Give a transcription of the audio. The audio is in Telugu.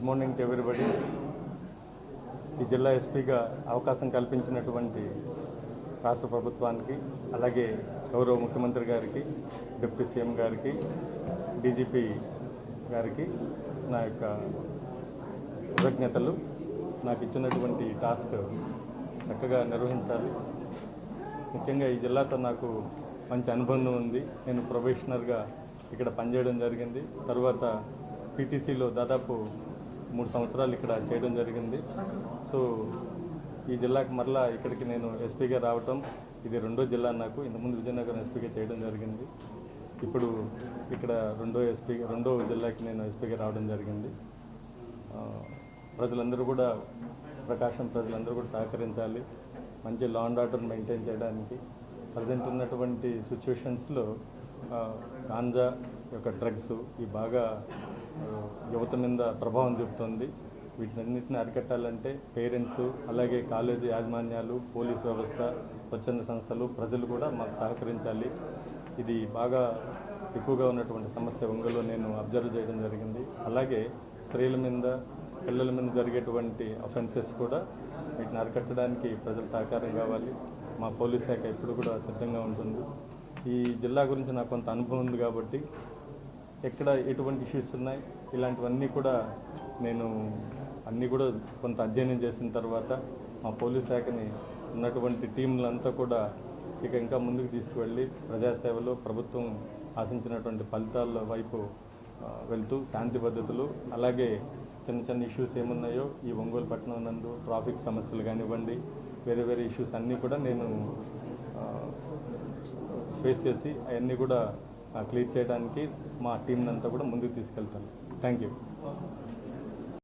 Good morning to everybody. ఈ జిల్లా ఎస్పీగా అవకాశం కల్పించినటువంటి రాష్ట్ర ప్రభుత్వానికి, అలాగే గౌరవ ముఖ్యమంత్రి గారికి, డిప్యూటీ సీఎం గారికి, డీజీపీ గారికి నా యొక్క కృతజ్ఞతలు. నాకు ఇచ్చినటువంటి టాస్క్ చక్కగా నిర్వహించాలి. ముఖ్యంగా ఈ జిల్లాతో నాకు మంచి అనుబంధం ఉంది. నేను ప్రొబేషనర్గా ఇక్కడ పనిచేయడం జరిగింది. తర్వాత పీటీసీలో దాదాపు 3 సంవత్సరాలు ఇక్కడ చేయడం జరిగింది. సో ఈ జిల్లాకి మరలా ఇక్కడికి నేను ఎస్పీగా రావటం ఇది 2వ జిల్లా. నాకు ఇంతకుముందు విజయనగరం ఎస్పీగా చేయడం జరిగింది. ఇప్పుడు ఇక్కడ 2వ జిల్లాకి నేను ఎస్పీగా రావడం జరిగింది. ప్రజలందరూ కూడా, ప్రకాశం ప్రజలందరూ కూడా సహకరించాలి. మంచి లా అండ్ ఆర్డర్ మెయింటైన్ చేయడానికి. ప్రజెంట్ ఉన్నటువంటి సిచ్యువేషన్స్లో గాంజా యొక్క డ్రగ్స్ ఈ బాగా యువత మీద ప్రభావం చూపుతుంది. వీటినన్నింటిని అరికట్టాలంటే పేరెంట్స్, అలాగే కాలేజీ యాజమాన్యాలు, పోలీస్ వ్యవస్థ, స్వచ్ఛంద సంస్థలు, ప్రజలు కూడా మాకు సహకరించాలి. ఇది బాగా ఎక్కువగా ఉన్నటువంటి సమస్య ఒంగోలులో నేను అబ్జర్వ్ చేయడం జరిగింది. అలాగే స్త్రీల మీద, పిల్లల మీద జరిగేటువంటి అఫెన్సెస్ కూడా వీటిని అరికట్టడానికి ప్రజల సహకారం కావాలి. మా పోలీస్ శాఖ ఎప్పుడు కూడా సిద్ధంగా ఉంటుంది. ఈ జిల్లా గురించి నాకు కొంత అనుభవం ఉంది కాబట్టి ఎక్కడ ఎటువంటి ఇష్యూస్ ఉన్నాయి ఇలాంటివన్నీ కూడా నేను కొంత అధ్యయనం చేసిన తర్వాత మా పోలీస్ శాఖని ఉన్నటువంటి టీంలంతా కూడా ఇంకా ముందుకు తీసుకువెళ్ళి ప్రజాసేవలో ప్రభుత్వం ఆశించినటువంటి ఫలితాల వైపు వెళ్తూ శాంతి భద్రతలు, అలాగే చిన్న ఇష్యూస్ ఏమున్నాయో ఈ ఒంగోలు పట్టణం నందు ట్రాఫిక్ సమస్యలు కానివ్వండి, వేరే ఇష్యూస్ అన్నీ కూడా నేను ఫేస్ చేసి అవన్నీ కూడా క్లియర్ చేయడానికి మా టీంనంతా కూడా ముందుకు తీసుకెళ్తాను. Thank you.